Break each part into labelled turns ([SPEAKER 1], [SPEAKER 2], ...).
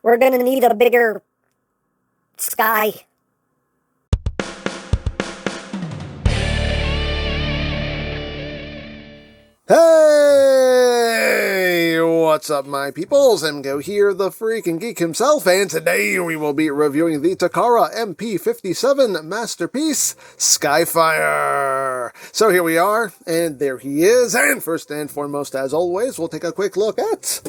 [SPEAKER 1] we're gonna need a bigger sky.
[SPEAKER 2] Hey, what's up my peoples? EmGo here, the freaking geek himself, and today we will be reviewing the Takara MP-57 masterpiece, Skyfire. So here we are, and there he is, and first and foremost, as always, we'll take a quick look at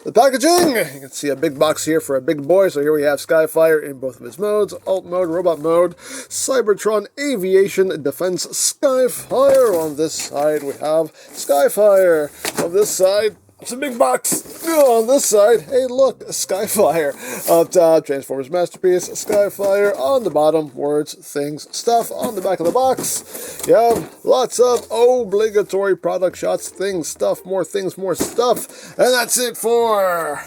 [SPEAKER 2] the packaging. You can see a big box here for a big boy, so here we have Skyfire in both of his modes, Alt mode, Robot mode, Cybertron, Aviation, Defense, Skyfire. On this side we have Skyfire. On this side, it's a big box. On this side, hey look, Skyfire. Up top, Transformers Masterpiece, Skyfire. On the bottom, words, things, stuff. On the back of the box, you have lots of obligatory product shots, things, stuff, more stuff. And that's it for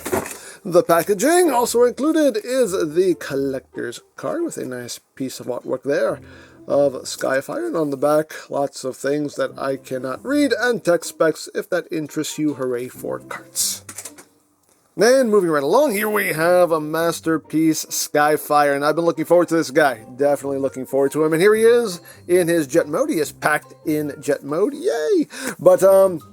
[SPEAKER 2] the packaging. Also included is the collector's card with a nice piece of artwork there of Skyfire, and on the back, lots of things that I cannot read, and text specs if that interests you. Hooray for cards. And moving right along, here we have a masterpiece, Skyfire, and I've been looking forward to this guy. Definitely looking forward to him, and here he is in his jet mode. He is packed in jet mode, yay! But,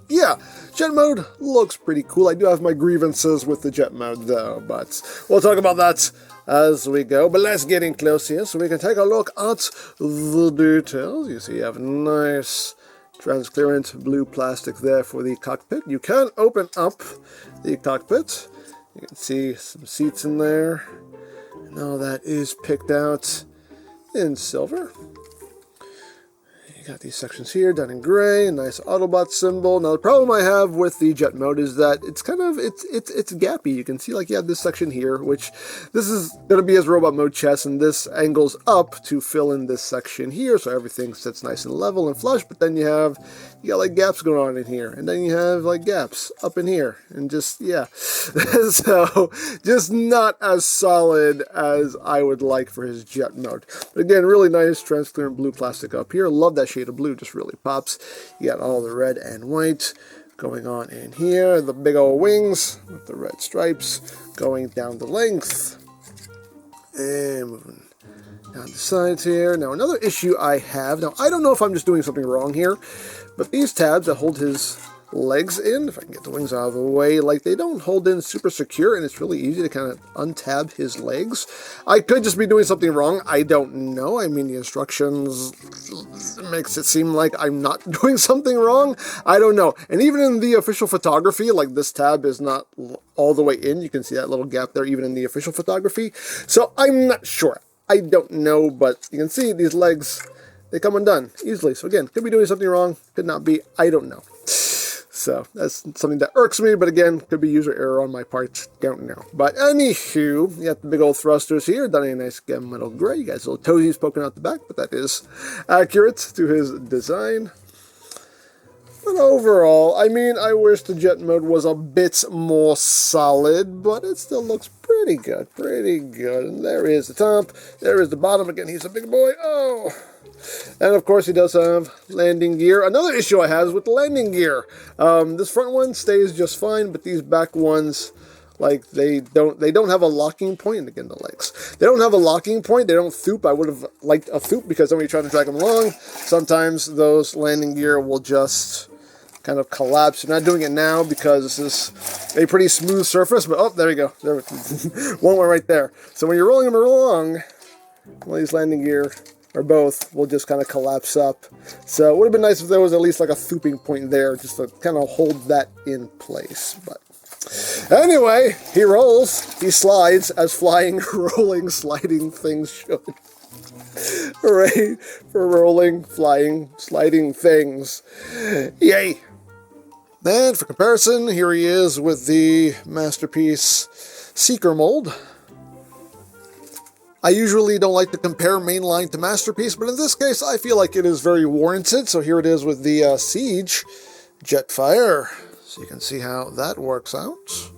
[SPEAKER 2] yeah, jet mode looks pretty cool. I do have my grievances with the jet mode, though, but we'll talk about that as we go. But let's get in close here so we can take a look at the details. You see you have nice transparent blue plastic there for the cockpit. You can open up the cockpit. You can see some seats in there, and all that is picked out in silver. You got these sections here done in gray, a nice Autobot symbol. Now the problem I have with the jet mode is that it's kind of it's gappy. You can see like you have this section here, which this is going to be his robot mode chest, and this angles up to fill in this section here, so everything sits nice and level and flush. But then you got like gaps going on in here, and then you have like gaps up in here, and just yeah, so just not as solid as I would like for his jet mode. But again, really nice transparent blue plastic up here. Love that shade of blue, just really pops. You got all the red and white going on in here, the big old wings with the red stripes going down the length, and moving down the sides here. Now another issue I have, now I don't know if I'm just doing something wrong here, but these tabs that hold his legs in, if I can get the wings out of the way, like they don't hold in super secure, and it's really easy to kind of untab his legs. I could just be doing something wrong. I don't know. I mean, the instructions makes it seem like I'm not doing something wrong. I don't know. And even in the official photography, like this tab is not all the way in. You can see that little gap there even in the official photography. So I'm not sure. I don't know, but you can see these legs, they come undone easily. So again, could be doing something wrong, could not be. I don't know. So that's something that irks me, but again, could be user error on my part, don't know. But anywho, you got the big old thrusters here, done in a nice gunmetal gray. You got little toesies poking out the back, but that is accurate to his design. But overall, I mean, I wish the jet mode was a bit more solid, but it still looks pretty good, And there is the top, there is the bottom. Again, he's a big boy. Oh! And of course he does have landing gear. Another issue I have is with the landing gear. This front one stays just fine, but these back ones, like they don't have a locking point. And again, the legs, they don't have a locking point. They don't thoop. I would have liked a thoop, because then when you try to drag them along, sometimes those landing gear will just kind of collapse. I'm not doing it now because this is a pretty smooth surface, but oh, there we go. There, one went right there. So when you're rolling them along, well, these landing gear, or both, will just kind of collapse up. So it would have been nice if there was at least like a thooping point there, just to kind of hold that in place. But anyway, he rolls, he slides, as flying, rolling, sliding things should. Hooray for rolling, flying, sliding things. Yay! And for comparison, here he is with the Masterpiece Seeker mold. I usually don't like to compare mainline to Masterpiece, but in this case, I feel like it is very warranted. So here it is with the Siege Jetfire. So you can see how that works out.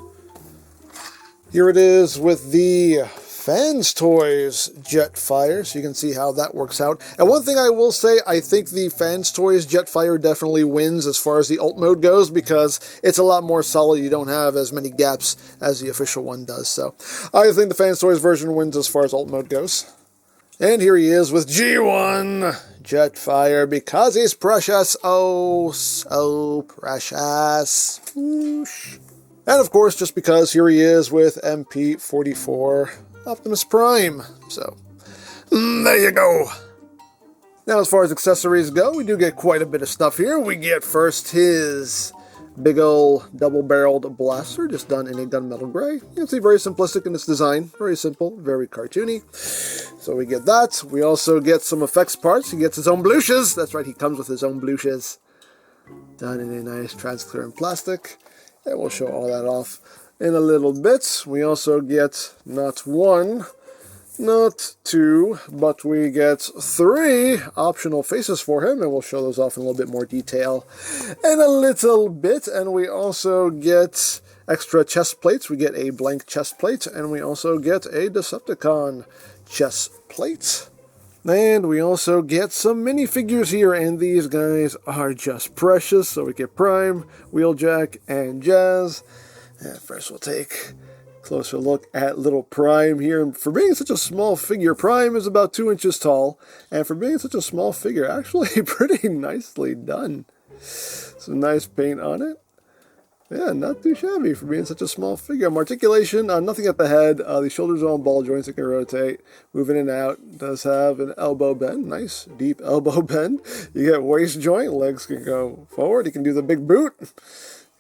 [SPEAKER 2] Here it is with the Fans Toys Jetfire, so you can see how that works out. And one thing I will say, I think the Fans Toys Jetfire definitely wins as far as the alt mode goes, because it's a lot more solid. You don't have as many gaps as the official one does. So I think the Fans Toys version wins as far as alt mode goes. And here he is with G1 Jetfire, because he's precious. Oh, so precious. Whoosh. And of course, just because here he is with MP-44 Optimus Prime. So, there you go. Now, as far as accessories go, we do get quite a bit of stuff here. We get first his big ol' double-barreled blaster, just done in a gunmetal gray. You can see very simplistic in its design. Very simple, very cartoony. So we get that. We also get some effects parts. He gets his own blouses. That's right, he comes with his own blouses. Done in a nice transparent plastic. And we'll show all that off in a little bit. We also get not one, not two, but we get 3 optional faces for him, and we'll show those off in a little bit more detail in a little bit. And we also get extra chest plates. We get a blank chest plate, and we also get a Decepticon chest plate. And we also get some minifigures here, and these guys are just precious. So we get Prime, Wheeljack, and Jazz. And first we'll take a closer look at little Prime here. And for being such a small figure, Prime is about 2 inches tall. And for being such a small figure, actually pretty nicely done. Some nice paint on it. Yeah, not too shabby for being such a small figure. Articulation, nothing at the head. The shoulders are on ball joints that can rotate, move in and out. Does have an elbow bend, nice deep elbow bend. You get waist joint, legs can go forward. You can do the big boot.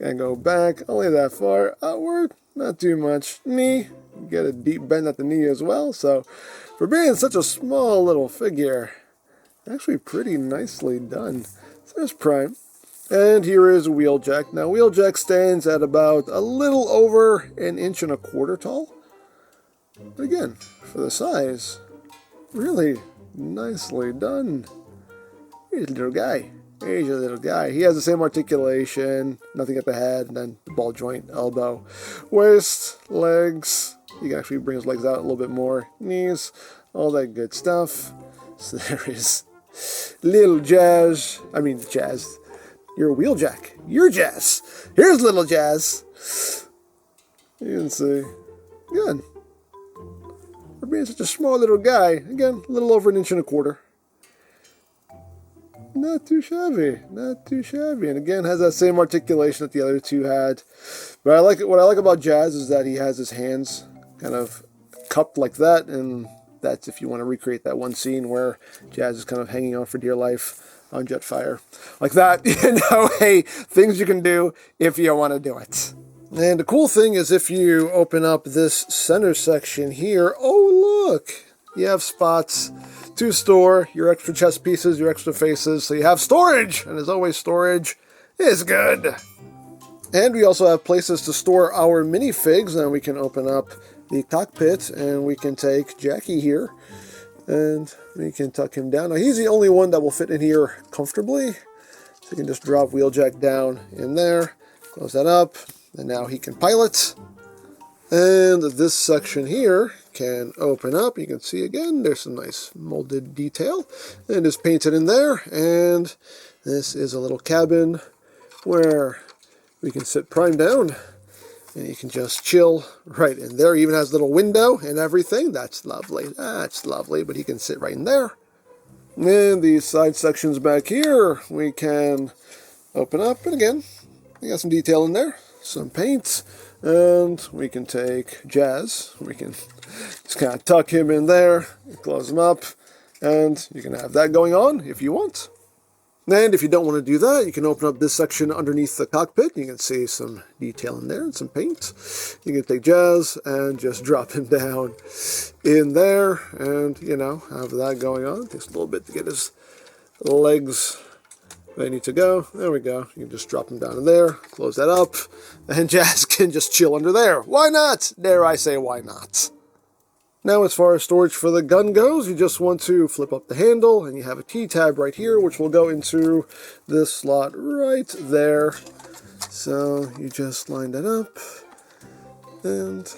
[SPEAKER 2] Can go back, only that far. Outward, not too much. Knee, you get a deep bend at the knee as well. So, for being such a small little figure, actually pretty nicely done. So there's Prime. And here is Wheeljack. Now, Wheeljack stands at about a little over 1.25 inches tall. But again, for the size, really nicely done. Here's a little guy. Here's your little guy. He has the same articulation, nothing at the head, and then the ball joint, elbow, waist, legs. You can actually bring his legs out a little bit more. Knees, all that good stuff. So there is little Jazz. Jazz. You're Wheeljack. You're Jazz. Here's little Jazz. You can see. Again, for being such a small little guy, again, a little over 1.25 inches. Not too shabby. Not too shabby. And again, has that same articulation that the other two had. But what I like about Jazz is that he has his hands kind of cupped like that, and that's if you want to recreate that one scene where Jazz is kind of hanging on for dear life on Jetfire. Like that, hey, things you can do if you want to do it. And the cool thing is if you open up this center section here, oh look, you have spots to store your extra chest pieces, your extra faces, so you have storage, and as always, storage is good. And we also have places to store our minifigs, and we can open up the cockpit, and we can take Jackie here, and we can tuck him down. Now, he's the only one that will fit in here comfortably. So you can just drop Wheeljack down in there, close that up, and now he can pilot. And this section here can open up. You can see again, there's some nice molded detail. And it's painted in there. And this is a little cabin where we can sit Prime down. And you can just chill right in there. It even has a little window and everything. That's lovely. That's lovely. But he can sit right in there. And these side sections back here, we can open up. And again, we got some detail in there. Some paint. And we can take Jazz. We can just kind of tuck him in there. Close him up. And you can have that going on if you want. And if you don't want to do that, you can open up this section underneath the cockpit. You can see some detail in there and some paint. You can take Jazz and just drop him down in there and, have that going on. It takes a little bit to get his legs where they need to go. There we go. You can just drop him down in there, close that up, and Jazz can just chill under there. Why not? Dare I say why not? Now, as far as storage for the gun goes, you just want to flip up the handle, and you have a T-tab right here, which will go into this slot right there. So you just line that up and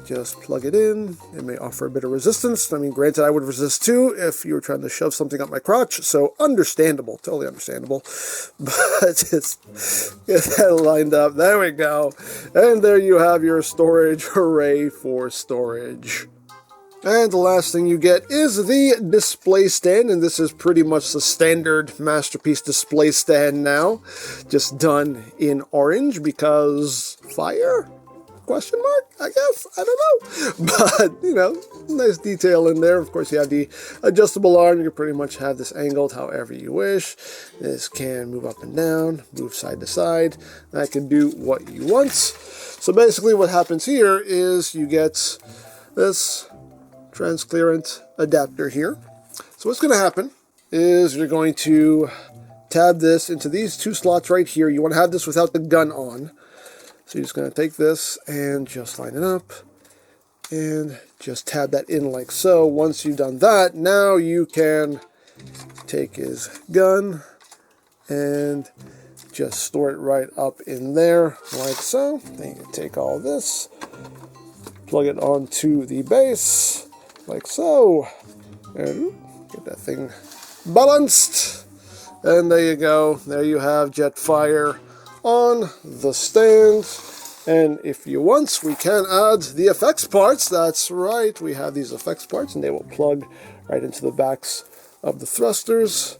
[SPEAKER 2] just plug it in. It may offer a bit of resistance. I mean, granted, I would resist too if you were trying to shove something up my crotch, so understandable, totally understandable. But just get that lined up. There we go. And there you have your storage array for storage. And the last thing you get is the display stand, and this is pretty much the standard Masterpiece display stand now, just done in orange because fire? Question mark? I guess. I don't know. But, you know, nice detail in there. Of course, you have the adjustable arm. You can pretty much have this angled however you wish. This can move up and down, move side to side. That can do what you want. So basically what happens here is you get this transparent adapter here. So what's going to happen is you're going to tab this into these two slots right here. You want to have this without the gun on. So you're just going to take this and just line it up and just tab that in like so. Once you've done that, now you can take his gun and just store it right up in there like so. Then you can take all this, plug it onto the base like so, and get that thing balanced. And there you go. There you have Jetfire on the stand. And if you want, we can add the effects parts. That's right, we have these effects parts, and they will plug right into the backs of the thrusters,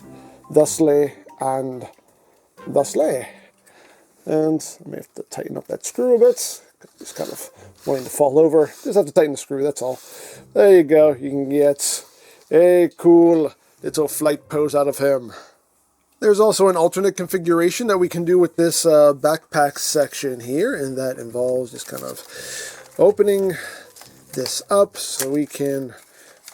[SPEAKER 2] thusly and thusly. And I may have to tighten up that screw a bit. It's kind of wanting to fall over. Just have to tighten the screw, that's all. There you go. You can get a cool little flight pose out of him. There's also an alternate configuration that we can do with this backpack section here, and that involves just kind of opening this up so we can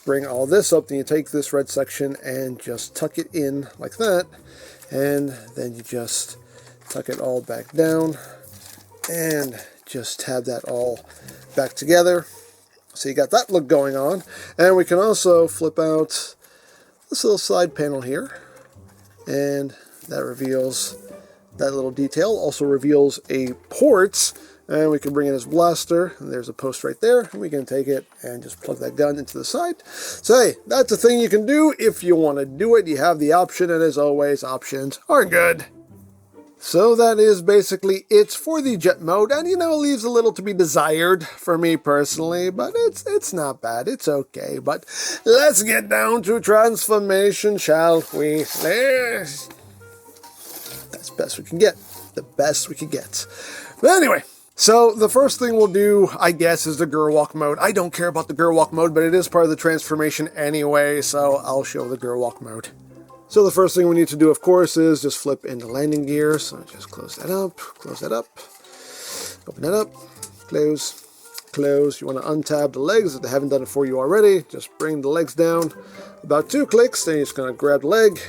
[SPEAKER 2] bring all this up. Then you take this red section and just tuck it in like that, and then you just tuck it all back down and just tab that all back together. So you got that look going on. And we can also flip out this little side panel here, and that reveals that little detail. Also reveals a port, and we can bring in his blaster, and there's a post right there, and we can take it and just plug that gun into the side. So hey, that's a thing you can do if you want to do it. You have the option, and as always, options are good. So that is basically it for the jet mode, and you know, it leaves a little to be desired for me personally, but it's not bad, it's okay. But let's get down to transformation, shall we? That's the best we can get. The best we can get. But anyway, so the first thing we'll do, I guess, is the Gerwalk mode. I don't care about the Gerwalk mode, but it is part of the transformation anyway, so I'll show the Gerwalk mode. So the first thing we need to do, of course, is just flip into landing gear. So just close that up, open that up, close, close. You want to untab the legs if they haven't done it for you already. Just bring the legs down about 2 clicks. Then you're just going to grab the leg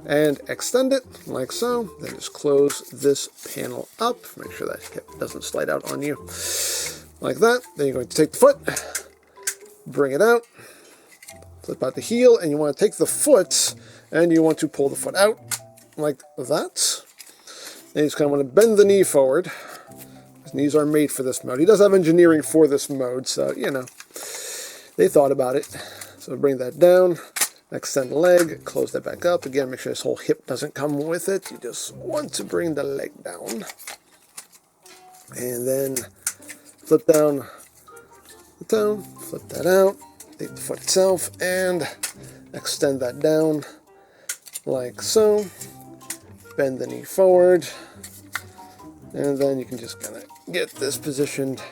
[SPEAKER 2] and extend it like so. Then just close this panel up. Make sure that hip doesn't slide out on you like that. Then you're going to take the foot, bring it out, flip out the heel, and you want to take the foot and you want to pull the foot out like that. And you just kind of want to bend the knee forward. His knees are made for this mode. He does have engineering for this mode, so, you know, they thought about it. So bring that down, extend the leg, close that back up. Again, make sure this whole hip doesn't come with it. You just want to bring the leg down. And then flip down the toe, flip that out, take the foot itself, and extend that down like so. Bend the knee forward, and then you can just kind of get this positioned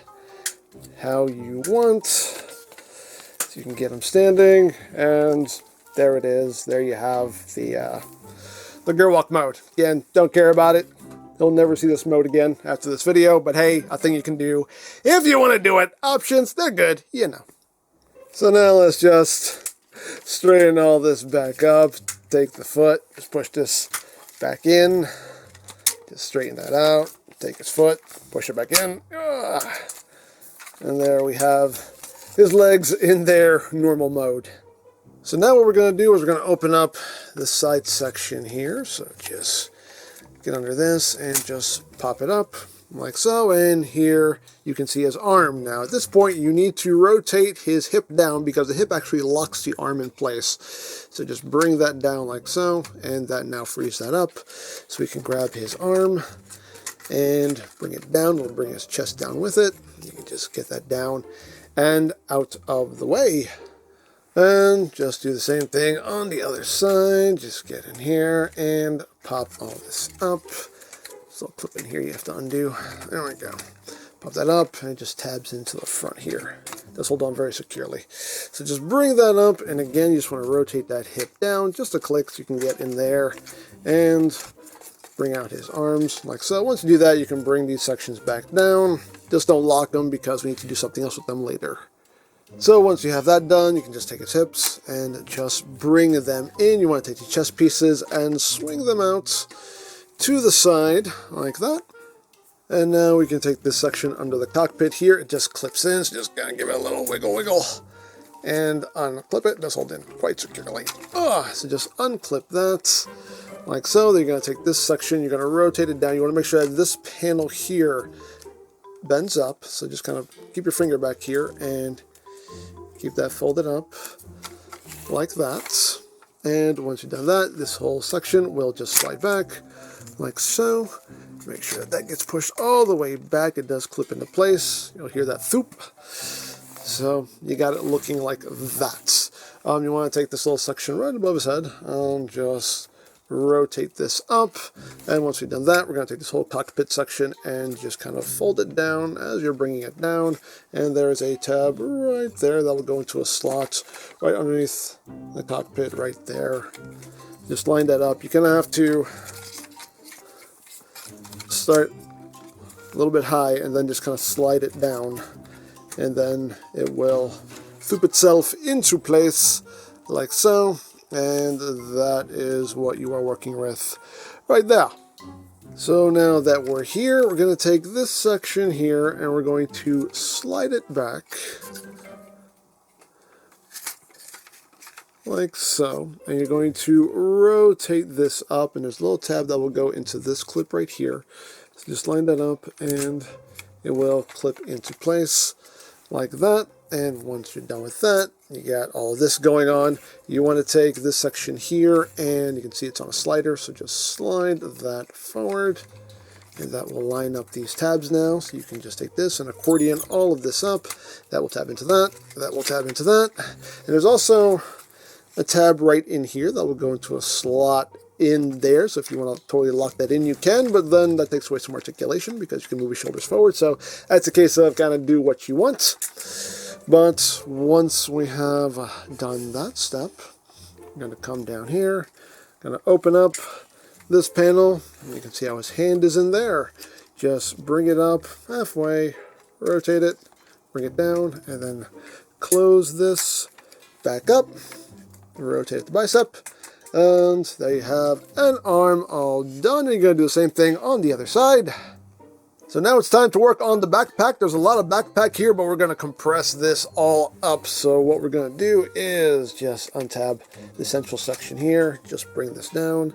[SPEAKER 2] how you want. So you can get him standing, and there it is. There you have the Gerwalk mode. Again, don't care about it. You'll never see this mode again after this video, but hey, a thing you can do if you want to do it. Options, they're good, you know. So now let's just straighten all this back up. Take the foot, just push this back in, just straighten that out, take his foot, push it back in, and there we have his legs in their normal mode. So now what we're going to do is we're going to open up the side section here, so just get under this and just pop it up like so, and here you can see his arm. Now at this point you need to rotate his hip down because the hip actually locks the arm in place. So just bring that down like so, and that now frees that up. So we can grab his arm and bring it down. We'll bring his chest down with it. You can just get that down and out of the way. And just do the same thing on the other side. Just get in here and pop all this up. So clip in here you have to undo. There we go. Pop that up and it just tabs into the front here. It does hold on very securely. So just bring that up, and again you just want to rotate that hip down just a click so you can get in there and bring out his arms like so. Once you do that, you can bring these sections back down. Just don't lock them because we need to do something else with them later. So once you have that done, you can just take his hips and just bring them in. You want to take the chest pieces and swing them out to the side like that. And now we can take this section under the cockpit here. It just clips in, so just gotta give it a little wiggle and unclip it. Just hold in quite securely. So just unclip that like so. Then you're gonna take this section, you're gonna rotate it down. You want to make sure that this panel here bends up, so just kind of keep your finger back here and keep that folded up like that. And once you've done that, this whole section will just slide back like so. Make sure that gets pushed all the way back. It does clip into place. You'll hear that thoop. So you got it looking like that. You want to take this little section right above his head and just rotate this up. And once we've done that, we're going to take this whole cockpit section and just kind of fold it down as you're bringing it down. And there's a tab right there that will go into a slot right underneath the cockpit right there. Just line that up. You're going to have to start a little bit high and then just kind of slide it down, and then it will flip itself into place like so, and that is what you are working with right there. So now that we're here, we're going to take this section here and we're going to slide it back like so, and you're going to rotate this up, and there's a little tab that will go into this clip right here. So just line that up and it will clip into place like that. And once you're done with that, you got all of this going on. You want to take this section here, and you can see it's on a slider, so just slide that forward, and that will line up these tabs now. So you can just take this and accordion all of this up. That will tab into that, that will tab into that. And there's also a tab right in here that will go into a slot in there. So if you want to totally lock that in, you can, but then that takes away some articulation because you can move your shoulders forward. So that's a case of kind of do what you want. But once we have done that step, I'm going to come down here, going to open up this panel, and you can see how his hand is in there. Just bring it up halfway, rotate it, bring it down, and then close this back up. Rotate the bicep, and there you have an arm all done. And you're going to do the same thing on the other side. So now it's time to work on the backpack. There's a lot of backpack here, but we're going to compress this all up. So what we're going to do is just untab the central section here, just bring this down,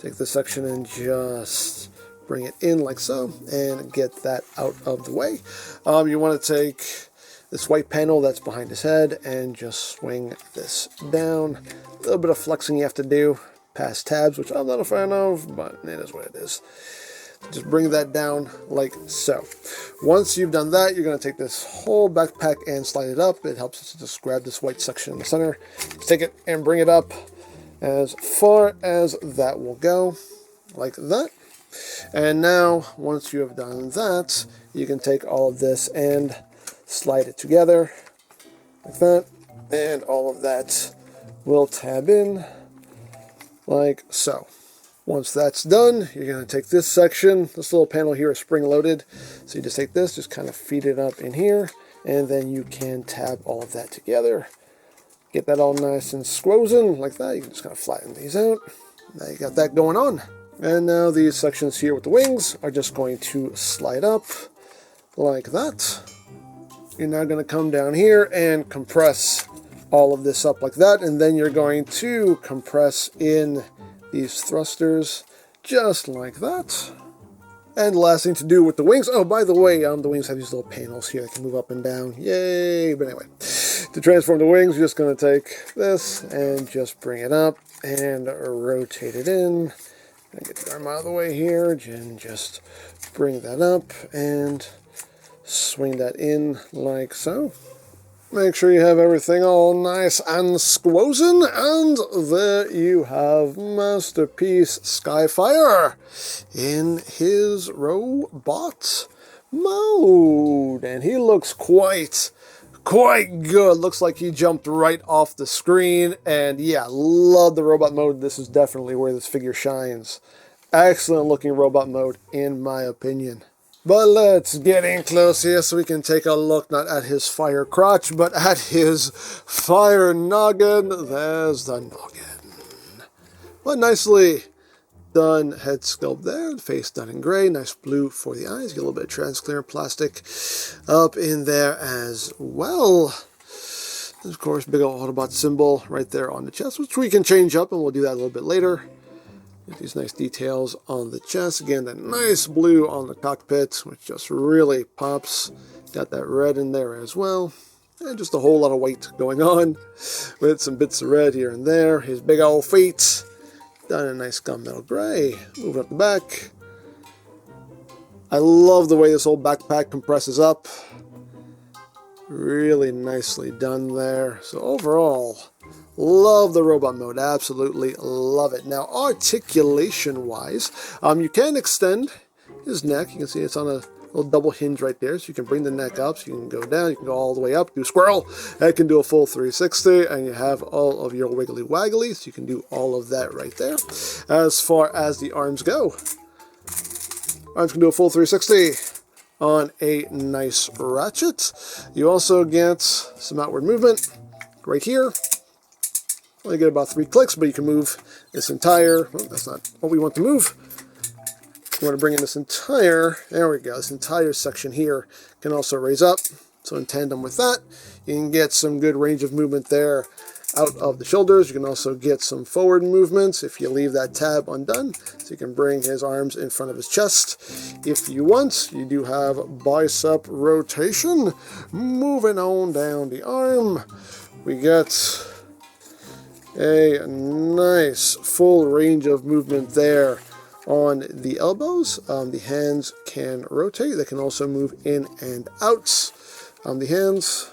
[SPEAKER 2] take this section and just bring it in like so, and get that out of the way. You want to take this white panel that's behind his head and just swing this down. A little bit of flexing you have to do past tabs, which I'm not a fan of, but it is what it is. Just bring that down like so. Once you've done that, you're going to take this whole backpack and slide it up. It helps us to just grab this white section in the center. Just take it and bring it up as far as that will go, like that. And now, once you have done that, you can take all of this and slide it together like that, and all of that will tab in like so. Once that's done, you're going to take this section. This little panel here is spring-loaded, so you just take this, just kind of feed it up in here, and then you can tab all of that together. Get that all nice and squozen like that. You can just kind of flatten these out. Now you got that going on. And now these sections here with the wings are just going to slide up like that. You're now going to come down here and compress all of this up like that, and then you're going to compress in these thrusters just like that. And the last thing to do with the wings, oh, by the way, the wings have these little panels here that can move up and down. Yay! But anyway, to transform the wings, you're just going to take this and just bring it up and rotate it in. And get the arm out of the way here, and just bring that up and swing that in like so. Make sure you have everything all nice and squozen, and there you have Masterpiece Skyfire in his robot mode. And he looks quite good. Looks like he jumped right off the screen, and yeah, love the robot mode. This is definitely where this figure shines. Excellent looking robot mode, in my opinion. But let's get in close here so we can take a look not at his fire crotch, but at his fire noggin. There's the noggin. But nicely done head sculpt there. The face done in gray. Nice blue for the eyes. Get a little bit of transparent plastic up in there as well. And of course, big old Autobot symbol right there on the chest, which we can change up, and we'll do that a little bit later. Get these nice details on the chest. Again, that nice blue on the cockpit, which just really pops. Got that red in there as well. And just a whole lot of weight going on with some bits of red here and there. His big old feet done in a nice gunmetal gray. Moving up the back. I love the way this whole backpack compresses up. Really nicely done there. So overall, love the robot mode. Absolutely love it. Now, articulation-wise, you can extend his neck. You can see it's on a little double hinge right there. So you can bring the neck up. So you can go down. You can go all the way up. Do squirrel. That can do a full 360. And you have all of your wiggly waggly. So you can do all of that right there. As far as the arms go, arms can do a full 360 on a nice ratchet. You also get some outward movement right here. Only get about 3 clicks, but you can move this entire, well, that's not what we want to move. We want to bring in this entire, there we go, this entire section here can also raise up. So in tandem with that, you can get some good range of movement there out of the shoulders. You can also get some forward movements if you leave that tab undone. So you can bring his arms in front of his chest if you want. You do have bicep rotation. Moving on down the arm, we get a nice full range of movement there on the elbows. The hands can rotate. They can also move in and out. The hands,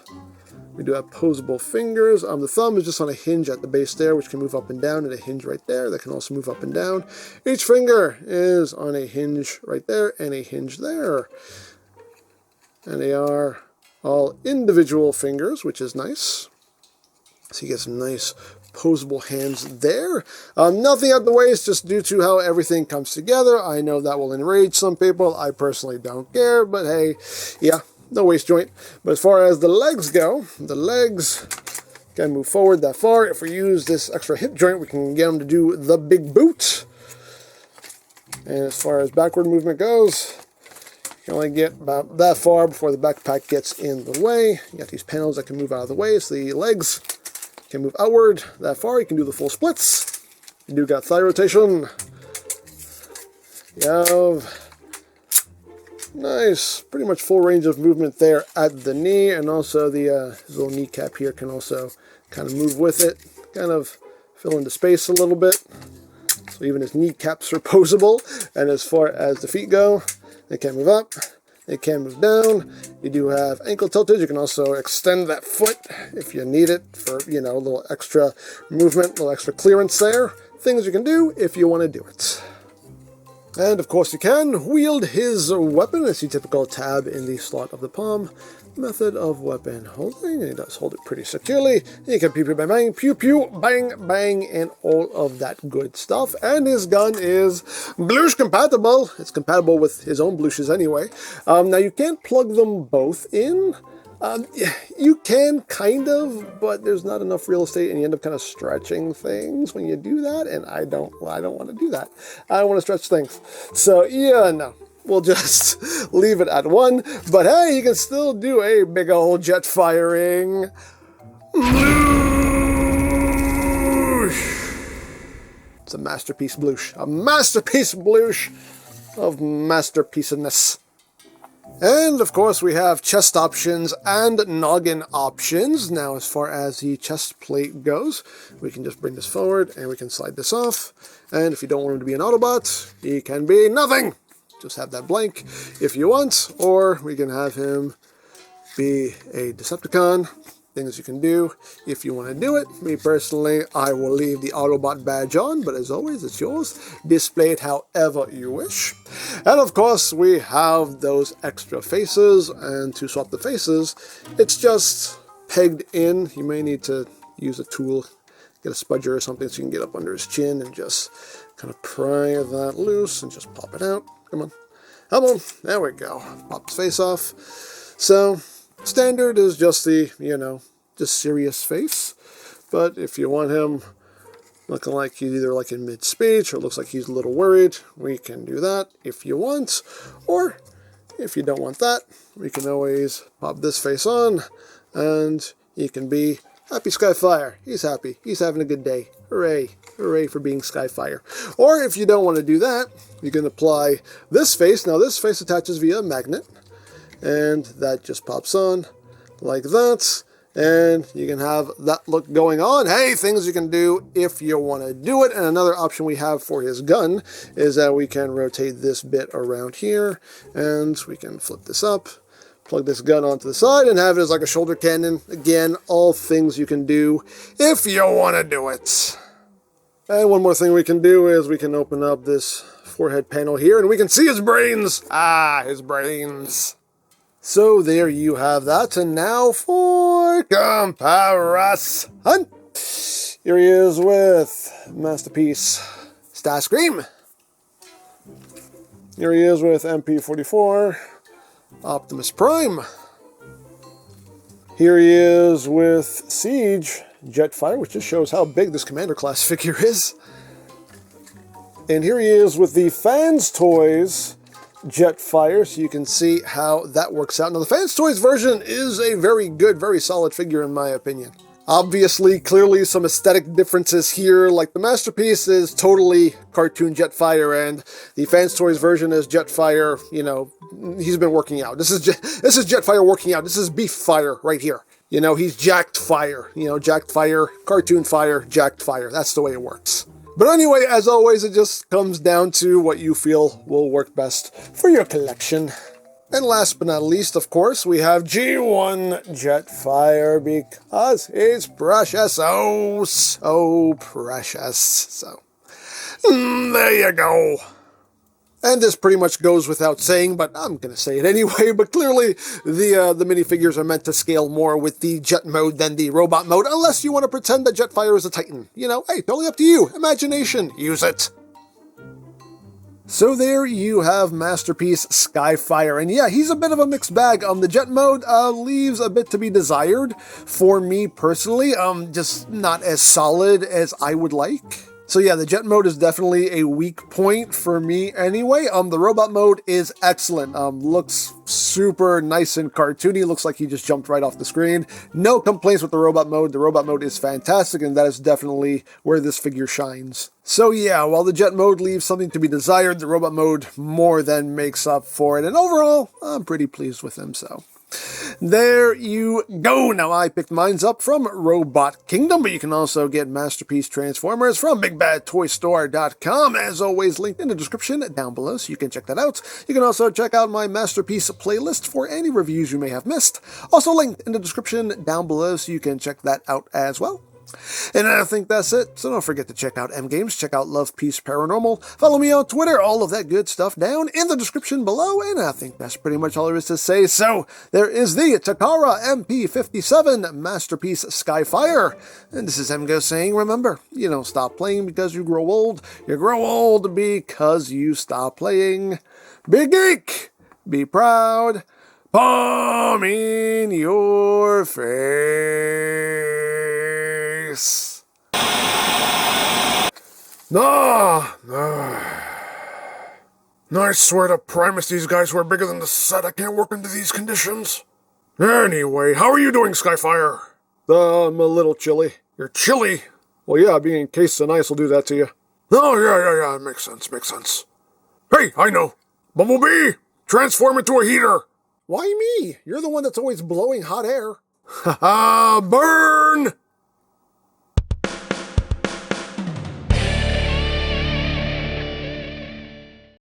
[SPEAKER 2] we do have posable fingers. The thumb is just on a hinge at the base there, which can move up and down, and a hinge right there that can also move up and down. Each finger is on a hinge right there and a hinge there. And they are all individual fingers, which is nice. So you get some nice posable hands there. Nothing out the waist, just due to how everything comes together. I know that will enrage some people. I personally don't care, but hey, yeah, no waist joint. But as far as the legs go, the legs can move forward that far. If we use this extra hip joint, we can get them to do the big boot. And as far as backward movement goes, you can only get about that far before the backpack gets in the way. You got these panels that can move out of the way, so the legs can move outward that far. You can do the full splits. You do got thigh rotation. You have nice, pretty much full range of movement there at the knee, and also the his little kneecap here can also kind of move with it, kind of fill into space a little bit. So even his kneecaps are posable. And as far as the feet go, they can move up. It can move down. You do have ankle tilted. You can also extend that foot if you need it for, you know, a little extra movement, a little extra clearance there. Things you can do if you want to do it. And of course you can wield his weapon. It's the typical tab in the slot of the palm. Method of weapon holding. He does hold it pretty securely. You can pew pew bang bang, pew pew bang bang, and all of that good stuff. And his gun is Blush compatible. It's compatible with his own Blushes anyway. Now you can't plug them both in. You can kind of, but there's not enough real estate, and you end up kind of stretching things when you do that. And I don't want to do that. I don't want to stretch things. So yeah, no. We'll just leave it at 1. But hey, you can still do a big old jet firing Blush. It's a masterpiece Blush. A masterpiece Blush. of masterpieceness. And, of course, we have chest options and noggin options. Now, as far as the chest plate goes, we can just bring this forward, and we can slide this off. And if you don't want him to be an Autobot, he can be nothing. Just have that blank if you want, or we can have him be a Decepticon. Things you can do if you want to do it. Me personally, I will leave the Autobot badge on, but as always, it's yours. Display it however you wish. And of course, we have those extra faces, and to swap the faces, it's just pegged in. You may need to use a tool, get a spudger or something so you can get up under his chin and just kind of pry that loose and just pop it out. Come on. Come on. There we go. Pop his face off. So, standard is just the, just serious face. But if you want him looking like he's either like in mid-speech or looks like he's a little worried, we can do that if you want. Or if you don't want that, we can always pop this face on and he can be Happy Skyfire. He's happy. He's having a good day. Hooray. Hooray for being Skyfire. Or if you don't want to do that, you can apply this face. Now this face attaches via a magnet. And that just pops on like that. And you can have that look going on. Hey, things you can do if you want to do it. And another option we have for his gun is that we can rotate this bit around here. And we can flip this up, plug this gun onto the side, and have it as like a shoulder cannon. Again, all things you can do if you want to do it. And one more thing we can do is we can open up this forehead panel here, and we can see his brains. Ah, his brains. So there you have that, and now for comparison. Here he is with Masterpiece Starscream. Here he is with MP-44 Optimus Prime. Here he is with Siege Jetfire, which just shows how big this Commander class figure is. And here he is with the Fans Toys Jetfire, so you can see how that works out. Now, the Fans Toys version is a very good, very solid figure in my opinion. Obviously, clearly some aesthetic differences here, like the Masterpiece is totally cartoon Jetfire, and the Fans Toys version is Jetfire, he's been working out. This is Jetfire working out. This is Beef Fire right here. He's Jacked Fire. Jacked Fire, cartoon fire, Jacked Fire. That's the way it works. But anyway, as always, it just comes down to what you feel will work best for your collection. And last but not least, of course, we have G1 Jetfire because he's precious. Oh, so precious. So, there you go. And this pretty much goes without saying, but I'm going to say it anyway. But clearly, the minifigures are meant to scale more with the Jet mode than the Robot mode, unless you want to pretend that Jetfire is a Titan. Hey, totally up to you. Imagination. Use it. So there you have Masterpiece Skyfire. And yeah, he's a bit of a mixed bag. The Jet mode leaves a bit to be desired for me personally. Just not as solid as I would like. So yeah, the Jet mode is definitely a weak point for me anyway. The Robot mode is excellent. Looks super nice and cartoony. Looks like he just jumped right off the screen. No complaints with the Robot mode. The Robot mode is fantastic, and that is definitely where this figure shines. So yeah, while the Jet mode leaves something to be desired, the Robot mode more than makes up for it. And overall, I'm pretty pleased with him, so there you go. Now, I picked mine up from Robot Kingdom, but you can also get Masterpiece Transformers from BigBadToyStore.com. As always, linked in the description down below, so you can check that out. You can also check out my Masterpiece playlist for any reviews you may have missed. Also linked in the description down below, so you can check that out as well. And I think that's it, so don't forget to check out EmGo's, check out Love, Peace, Paranormal, follow me on Twitter, all of that good stuff down in the description below, and I think that's pretty much all there is to say. So, there is the Takara MP-57 Masterpiece Skyfire, and this is EmGo saying, remember, you don't stop playing because you grow old because you stop playing. Be geek, be proud, palm in your face. No, I swear to Primus, these guys were bigger than the set. I can't work under these conditions. Anyway, how are you doing, Skyfire? I'm a little chilly. You're chilly? Well, yeah, being encased in ice will do that to you. Oh, yeah, it makes sense. Hey, I know.
[SPEAKER 3] Bumblebee, transform into a heater.
[SPEAKER 2] Why me? You're the one that's always blowing hot air.
[SPEAKER 3] Ha ha, burn!